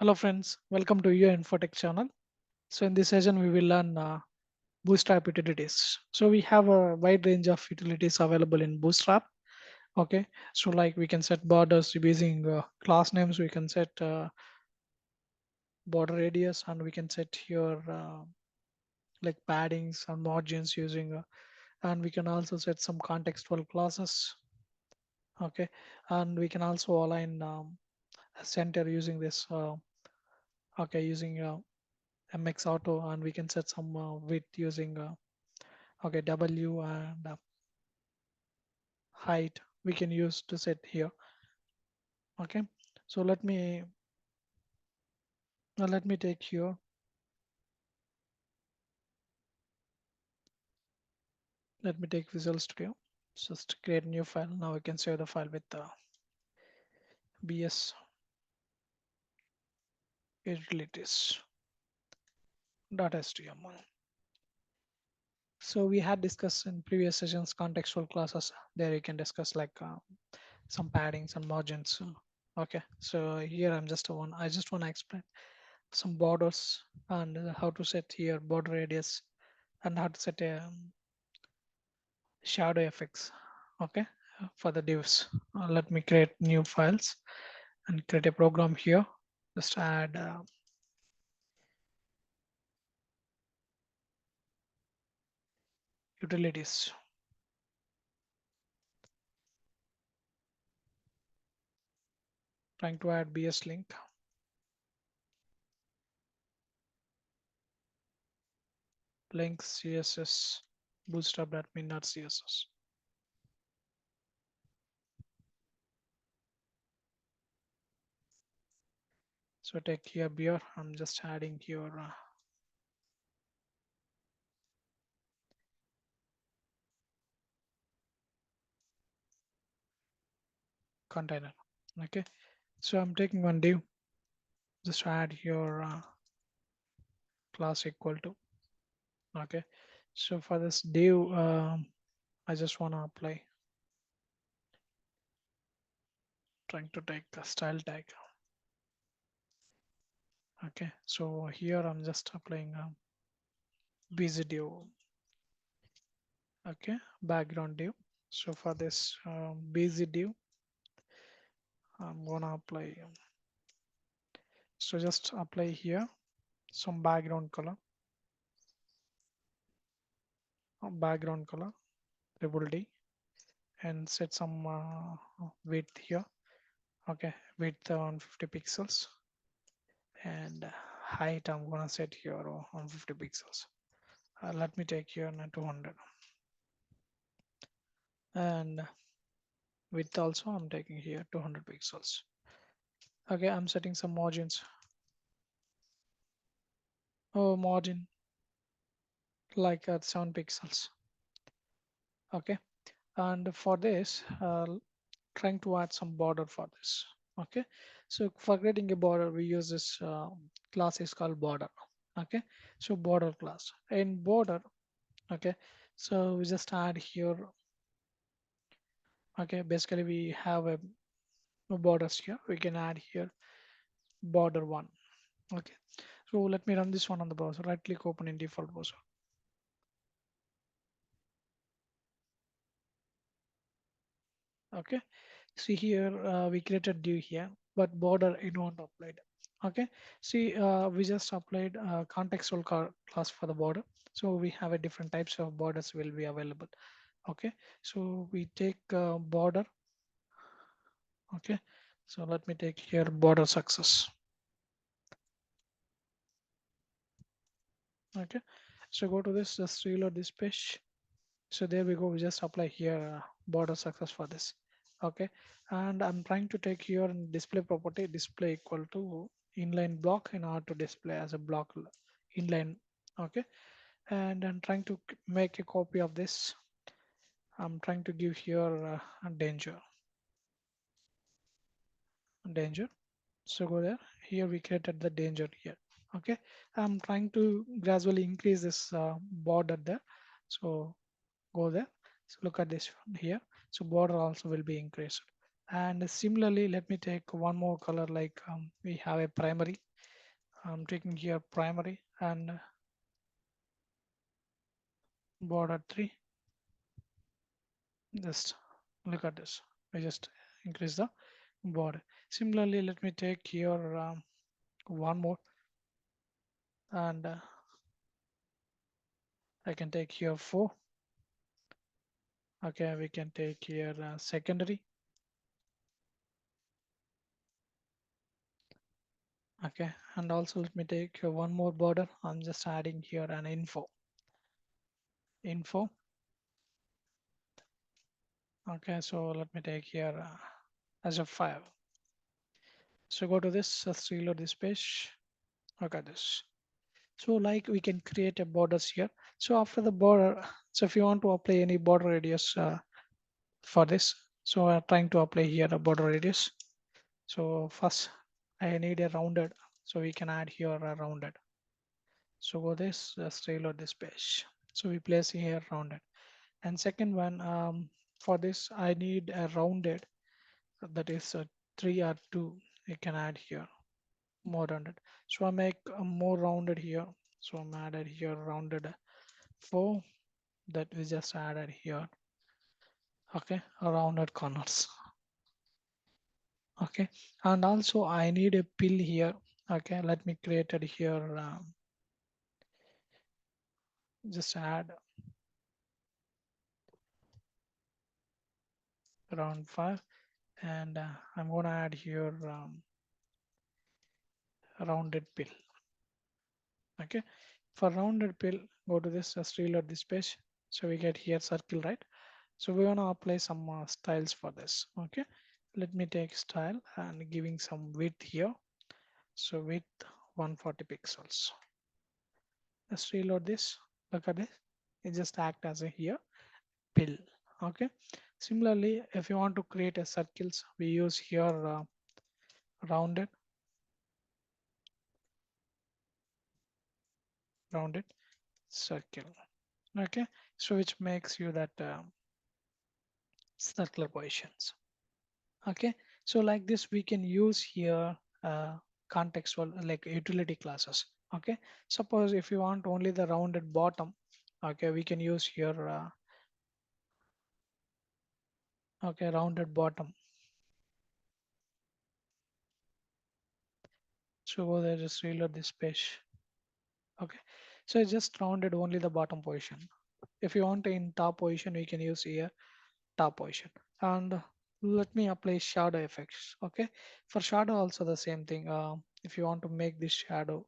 Hello friends, welcome to your Infotech channel. So in this session we will learn Bootstrap utilities. So we have a wide range of utilities available in Bootstrap. Okay, so like we can set borders using class names, we can set border radius, and we can set here like paddings and margins using, and we can also set some contextual classes. Okay, and we can also align a center using this. Okay, using MX Auto, and we can set some width using okay W and height we can use to set here. Okay, so let me take here. Let me take Visual Studio. Just create a new file. Now we can save the file with BS utilities.html. So we had discussed in previous sessions contextual classes. There you can discuss like some paddings and margins. Okay, so here I just want to explain some borders and how to set here border radius and how to set a shadow effects. Okay, for the divs. Let me create new files and create a program here. Just add utilities. Trying to add BS link. Links CSS bootstrap.min.css. So take here beer. I'm just adding here container. Okay, so I'm taking one div. Just add here class equal to. Okay, so for this div, I just want to apply. Trying to take a style tag. Okay, so here I'm just applying busy div. Okay, background div. So for this busy div, I'm gonna apply. So just apply here some background color, triple D, and set some width here. Okay, width on 50 pixels, and height I'm gonna set here on 50 pixels. Let me take here 200, and width also I'm taking here 200 pixels. Okay, I'm setting some margins. Oh, margin like at 7 pixels. Okay, and for this trying to add some border for this. Okay, so for creating a border we use this class is called border. Okay, so border class in border. Okay, so we just add here. Okay, basically we have a borders here. We can add here border one. Okay, so let me run this one on the browser. Right click, open in default browser. Okay, see here we created div here, but border it won't applied. Okay, see we just applied contextual class for the border, so we have a different types of borders will be available. Okay, so we take border. Okay, so let me take here border success. Okay, so go to this, just reload this page. So there we go, we just apply here border success for this. Okay, and I'm trying to take here display property, display equal to inline block in order to display as a block inline. Okay, and I'm trying to make a copy of this. I'm trying to give here a danger. So go there, here we created the danger here. Okay, I'm trying to gradually increase this border there. So go there. So look at this one here. So border also will be increased. And similarly, let me take one more color like we have a primary. I'm taking here primary and border 3. Just look at this. I just increase the border. Similarly, let me take here one more, and I can take here 4. Okay, we can take here secondary. Okay, and also let me take one more border. I'm just adding here an info. Okay, so let me take here as a 5. So go to this, reload this page. Look at this. So like we can create a borders here. So after the border, so if you want to apply any border radius for this, so I'm trying to apply here a border radius. So first I need a rounded, so we can add here a rounded. So go this, just reload this page. So we place here rounded. And second one, for this I need a rounded, that is 3 or 2. You can add here more rounded. So I make a more rounded here. So I'm added here rounded 4, that we just added here. Okay, rounded corners. Okay, and also I need a pill here. Okay, let me create it here. Just add around 5, and I'm gonna add here rounded pill. Okay, for rounded pill, go to this, just reload this page. So we get here circle, right? So we want to apply some styles for this. Okay, let me take style and giving some width here. So width 140 pixels. Let's reload this. Look at this. It just act as a here pill. Okay. Similarly, if you want to create a circles, we use here rounded rounded circle. Okay. So which makes you that circular positions. Okay, so like this we can use here contextual like utility classes. Okay, suppose if you want only the rounded bottom, okay, we can use here okay, rounded bottom. So go there, just reload this page. Okay, so it's just rounded only the bottom position. If you want in top position, we can use here top position. And let me apply shadow effects. Okay, for shadow also the same thing. If you want to make this shadow,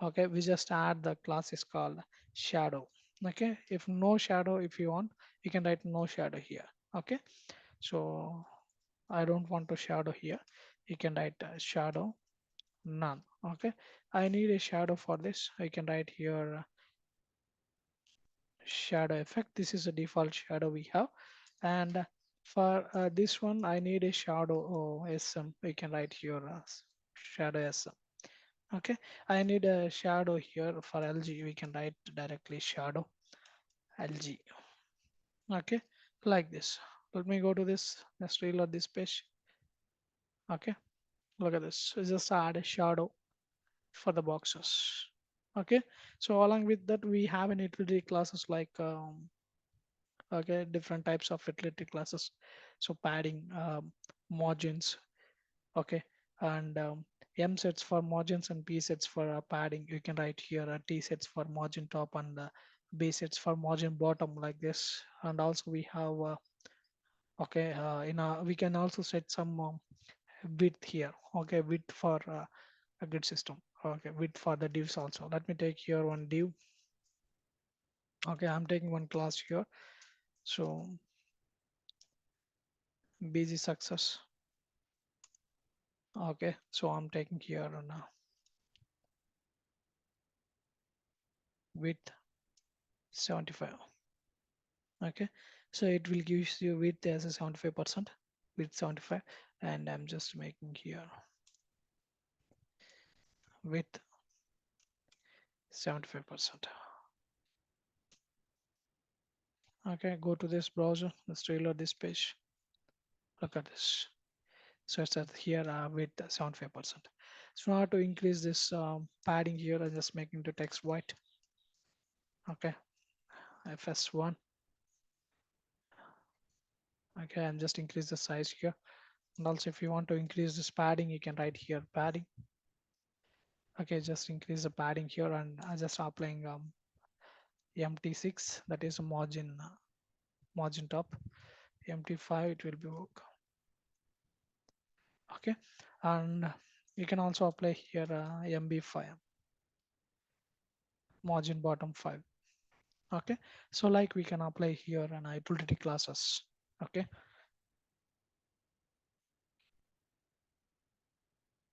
okay, we just add the class is called shadow. Okay, if no shadow, if you want, you can write no shadow here. Okay, so I don't want to shadow here, you can write shadow none. Okay, I need a shadow for this, I can write here shadow effect. This is a default shadow we have. And for this one I need a shadow sm, we can write here shadow sm. Okay, I need a shadow here for LG. We can write directly shadow LG. Okay, like this. Let me go to this. Let's reload this page. Okay, look at this. So just add a shadow for the boxes. Okay, so along with that, we have an utility classes like okay, different types of utility classes. So padding, margins, okay, and m sets for margins and p sets for padding. You can write here t sets for margin top and b sets for margin bottom, like this. And also we have okay, in a we can also set some width here. Okay, width for a grid system. Okay, width for the divs also. Let me take here one div. Okay, I'm taking one class here. So busy success. Okay, so I'm taking here on width 75. Okay, so it will give you width as a 75%, width 75, and I'm just making here width 75%. Okay, go to this browser, let's reload this page. Look at this. So it's at here with 75%. So now to increase this padding here, I'm just making the text white. Okay, fs1. Okay, I'm just increase the size here. And also if you want to increase this padding, you can write here padding. Okay, just increase the padding here, and I just applying MT6, that is a margin top. MT5 it will be work. Okay, and you can also apply here MB5, margin bottom 5. Okay, so like we can apply here an utility classes. Okay,